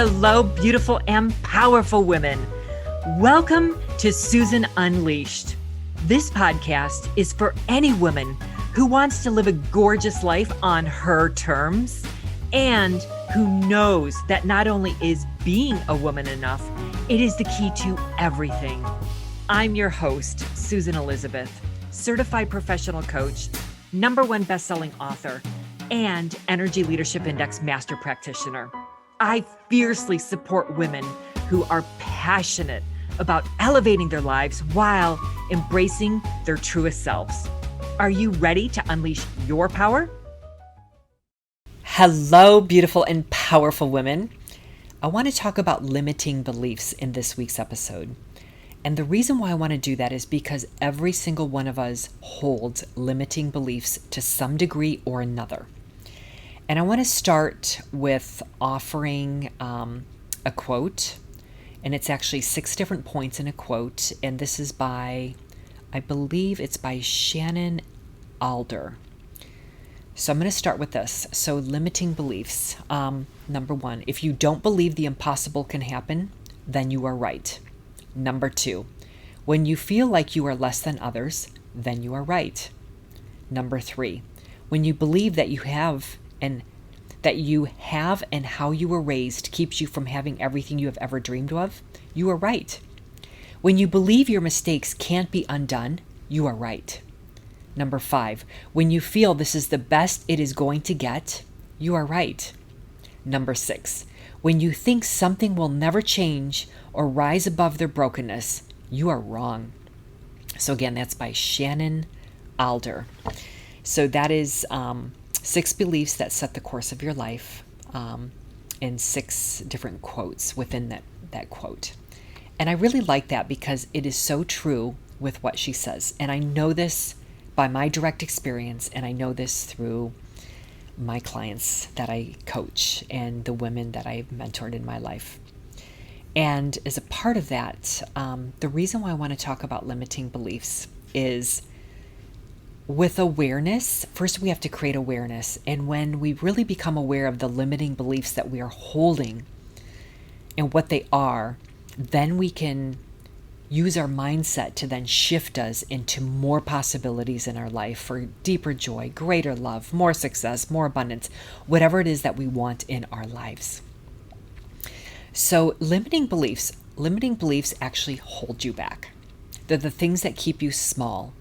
Hello, beautiful and powerful women. Welcome to Susan Unleashed. This podcast is for any woman who wants to live a gorgeous life on her terms and who knows that not only is being a woman enough, it is the key to everything. I'm your host, Susan Elizabeth, certified professional coach, #1 best-selling author, and Energy Leadership Index master practitioner. I fiercely support women who are passionate about elevating their lives while embracing their truest selves. Are you ready to unleash your power? Hello, beautiful and powerful women. I want to talk about limiting beliefs in this week's episode. And the reason why I want to do that is because every single one of us holds limiting beliefs to some degree or another. And I want to start with offering a quote, and it's actually 6 different points in a quote, and this is by, I believe it's by Shannon Alder. So I'm going to start with this. So limiting beliefs. Number 1, if you don't believe the impossible can happen, then you are right. Number 2, when you feel like you are less than others, then you are right. Number 3, when you believe that you have and how you were raised keeps you from having everything you have ever dreamed of, you are right. When you believe your mistakes can't be undone, you are right. Number 5, when you feel this is the best it is going to get, you are right. Number 6, when you think something will never change or rise above their brokenness, you are wrong. So again, that's by Shannon Alder. So that is 6 beliefs that set the course of your life, and 6 different quotes within that quote. And I really like that because it is so true with what she says. And I know this by my direct experience, and I know this through my clients that I coach and the women that I've mentored in my life. And as a part of that, the reason why I want to talk about limiting beliefs is with awareness. First, we have to create awareness. And when we really become aware of the limiting beliefs that we are holding and what they are, then we can use our mindset to then shift us into more possibilities in our life for deeper joy, greater love, more success, more abundance, whatever it is that we want in our lives. So limiting beliefs actually hold you back. They're the things that keep you small,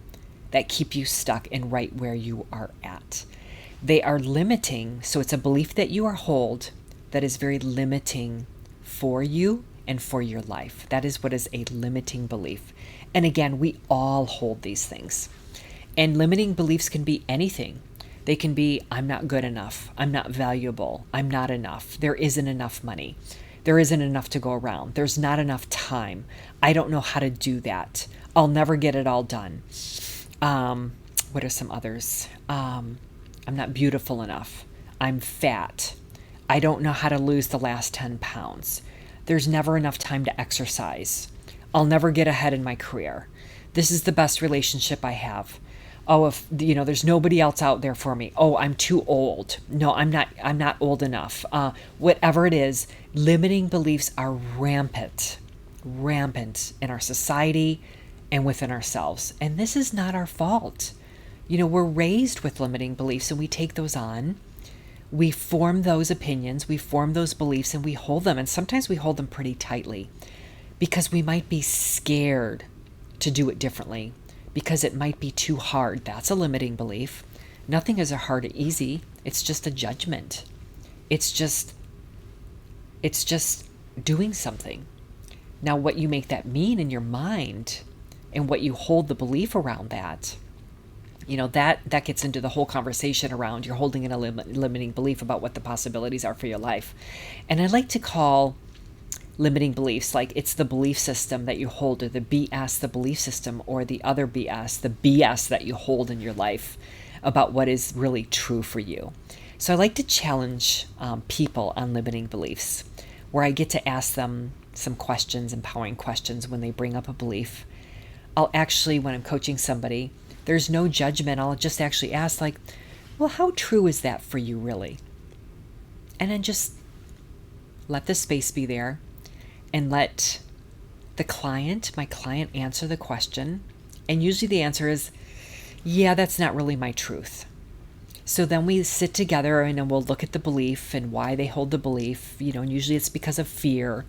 that keep you stuck and right where you are at. They are limiting, so it's a belief that you hold that is very limiting for you and for your life. That is what is a limiting belief. And again, we all hold these things. And limiting beliefs can be anything. They can be, I'm not good enough, I'm not valuable, I'm not enough, there isn't enough money, there isn't enough to go around, there's not enough time, I don't know how to do that, I'll never get it all done. What are some others? I'm not beautiful enough. I'm fat. I don't know how to lose the last 10 pounds. There's never enough time to exercise. I'll never get ahead in my career. This is the best relationship I have. Oh, if there's nobody else out there for me. Oh, I'm too old. No, I'm not old enough. Whatever it is, limiting beliefs are rampant in our society and within ourselves. And this is not our fault. We're raised with limiting beliefs and we take those on. We form those opinions, we form those beliefs, and we hold them. And sometimes we hold them pretty tightly because we might be scared to do it differently because it might be too hard. That's a limiting belief. Nothing is hard or easy. It's just a judgment. It's just doing something. Now, what you make that mean in your mind and what you hold the belief around that, that gets into the whole conversation around you're holding in a limiting belief about what the possibilities are for your life. And I like to call limiting beliefs like it's the belief system that you hold, or the BS, the belief system, or the other BS, the BS that you hold in your life about what is really true for you. So I like to challenge people on limiting beliefs, where I get to ask them some questions, empowering questions when they bring up a belief. I'll actually, when I'm coaching somebody, there's no judgment. I'll just actually ask well, how true is that for you really? And then just let the space be there, and let my client answer the question. And usually the answer is, yeah, that's not really my truth. So then we sit together and we'll look at the belief and why they hold the belief, and usually it's because of fear.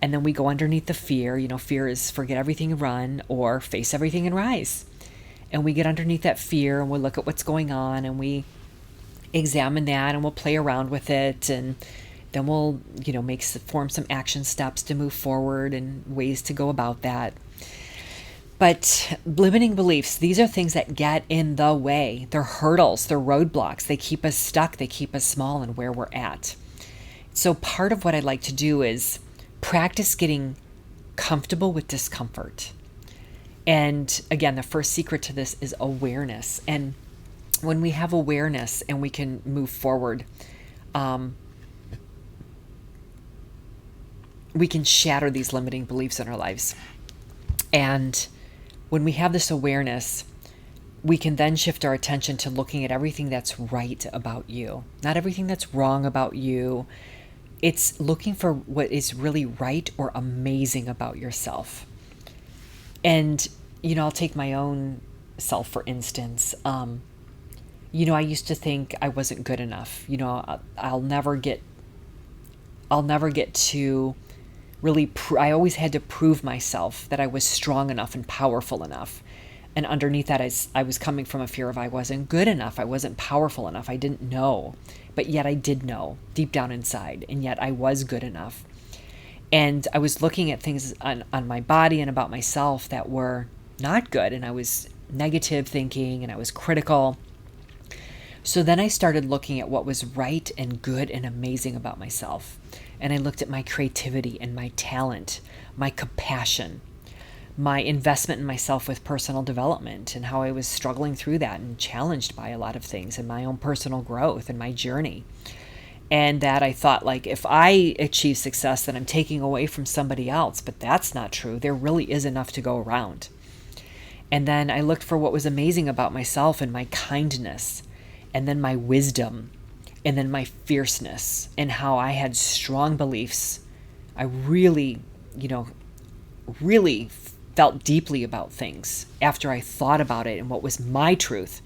And then we go underneath the fear. Fear is forget everything and run, or face everything and rise. And we get underneath that fear and we'll look at what's going on and we examine that and we'll play around with it. And then we'll, form some action steps to move forward and ways to go about that. But limiting beliefs, these are things that get in the way. They're hurdles, they're roadblocks. They keep us stuck, they keep us small in where we're at. So part of what I like to do is practice getting comfortable with discomfort. And again, the first secret to this is awareness. And when we have awareness and we can move forward, we can shatter these limiting beliefs in our lives. And when we have this awareness, we can then shift our attention to looking at everything that's right about you, not everything that's wrong about you. It's looking for what is really right or amazing about yourself. And, I'll take my own self, for instance. I used to think I wasn't good enough. I'll never get to really, I always had to prove myself that I was strong enough and powerful enough. And underneath that, I was coming from a fear of I wasn't good enough. I wasn't powerful enough. I didn't know. But yet I did know deep down inside. And yet I was good enough. And I was looking at things on my body and about myself that were not good. And I was negative thinking and I was critical. So then I started looking at what was right and good and amazing about myself. And I looked at my creativity and my talent, my compassion, my investment in myself with personal development, and how I was struggling through that and challenged by a lot of things in my own personal growth and my journey. And that I thought, like, if I achieve success, then I'm taking away from somebody else. But that's not true. There really is enough to go around. And then I looked for what was amazing about myself and my kindness, and then my wisdom, and then my fierceness, and how I had strong beliefs. I really, really felt deeply about things after I thought about it and what was my truth,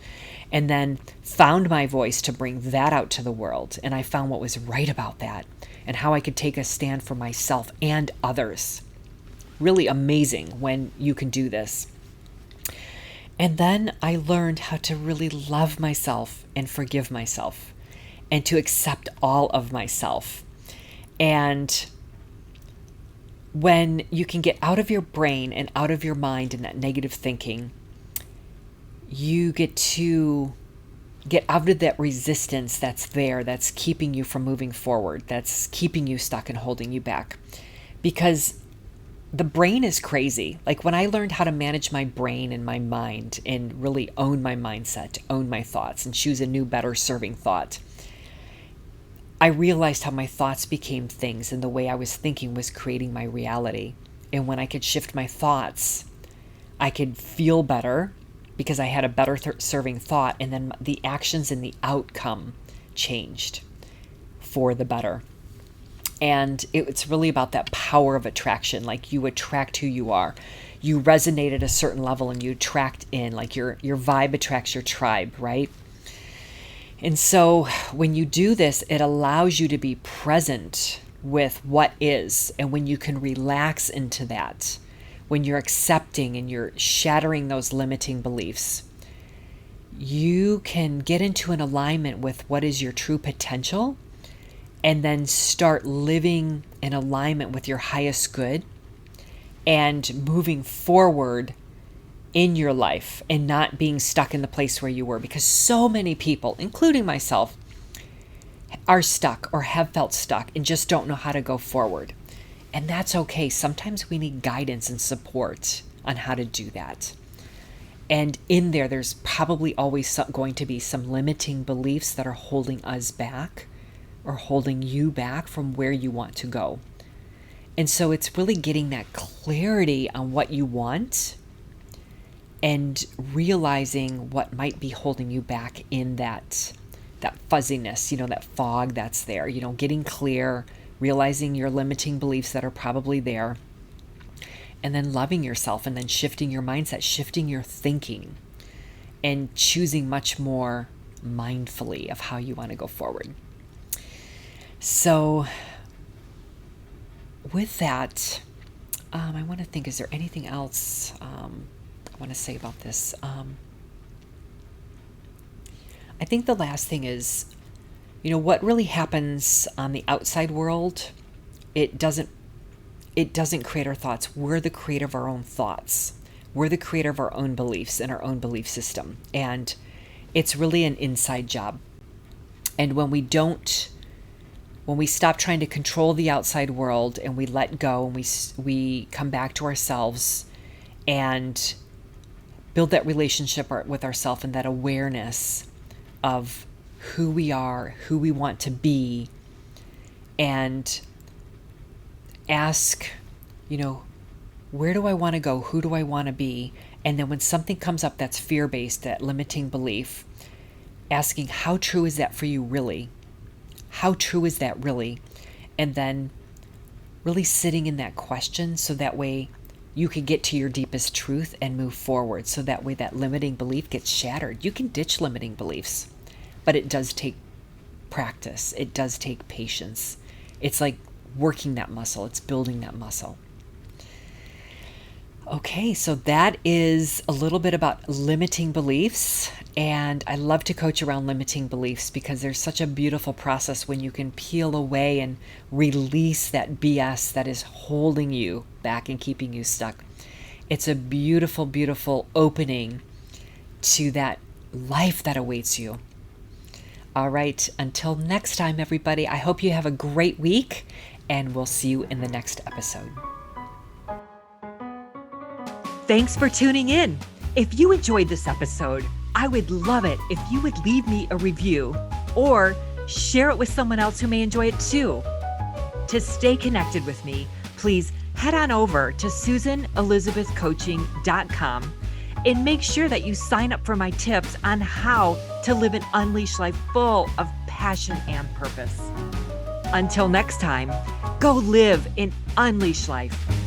and then found my voice to bring that out to the world. And I found what was right about that and how I could take a stand for myself and others. Really amazing when you can do this. And then I learned how to really love myself and forgive myself, and to accept all of myself. And when you can get out of your brain and out of your mind and that negative thinking, you get to get out of that resistance that's there, that's keeping you from moving forward, that's keeping you stuck and holding you back. Because the brain is crazy. Like when I learned how to manage my brain and my mind and really own my mindset, own my thoughts, and choose a new, better serving thought, I realized how my thoughts became things, and the way I was thinking was creating my reality. And when I could shift my thoughts, I could feel better because I had a better serving thought, and then the actions and the outcome changed for the better. And it's really about that power of attraction. Like you attract who you are. You resonate at a certain level and you attract in, like your vibe attracts your tribe, right? And so when you do this, it allows you to be present with what is. And when you can relax into that, when you're accepting and you're shattering those limiting beliefs, you can get into an alignment with what is your true potential, and then start living in alignment with your highest good and moving forward in your life and not being stuck in the place where you were. Because so many people, including myself, are stuck or have felt stuck and just don't know how to go forward. And that's okay. Sometimes we need guidance and support on how to do that. And in there's probably always going to be some limiting beliefs that are holding us back or holding you back from where you want to go. And so it's really getting that clarity on what you want and realizing what might be holding you back in that fuzziness, that fog that's there, getting clear, realizing your limiting beliefs that are probably there, and then loving yourself, and then shifting your mindset, shifting your thinking, and choosing much more mindfully of how you want to go forward. So with that, I want to think, is there anything else I want to say about this? I think the last thing is, what really happens on the outside world, it doesn't create our thoughts. We're the creator of our own thoughts. We're the creator of our own beliefs and our own belief system. And it's really an inside job. And when we stop trying to control the outside world and we let go and we come back to ourselves and build that relationship with ourselves and that awareness of who we are, who we want to be, and ask, where do I want to go? Who do I want to be? And then when something comes up that's fear-based, that limiting belief, asking, how true is that for you really? How true is that really? And then really sitting in that question so that way you can get to your deepest truth and move forward. So that way that limiting belief gets shattered. You can ditch limiting beliefs, but it does take practice. It does take patience. It's like working that muscle. It's building that muscle. Okay, so that is a little bit about limiting beliefs. And I love to coach around limiting beliefs because there's such a beautiful process when you can peel away and release that BS that is holding you back and keeping you stuck. It's a beautiful, beautiful opening to that life that awaits you. All right, until next time, everybody, I hope you have a great week, and we'll see you in the next episode. Thanks for tuning in. If you enjoyed this episode, I would love it if you would leave me a review or share it with someone else who may enjoy it too. To stay connected with me, please head on over to SusanElizabethCoaching.com and make sure that you sign up for my tips on how to live an unleashed life full of passion and purpose. Until next time, go live an unleashed life.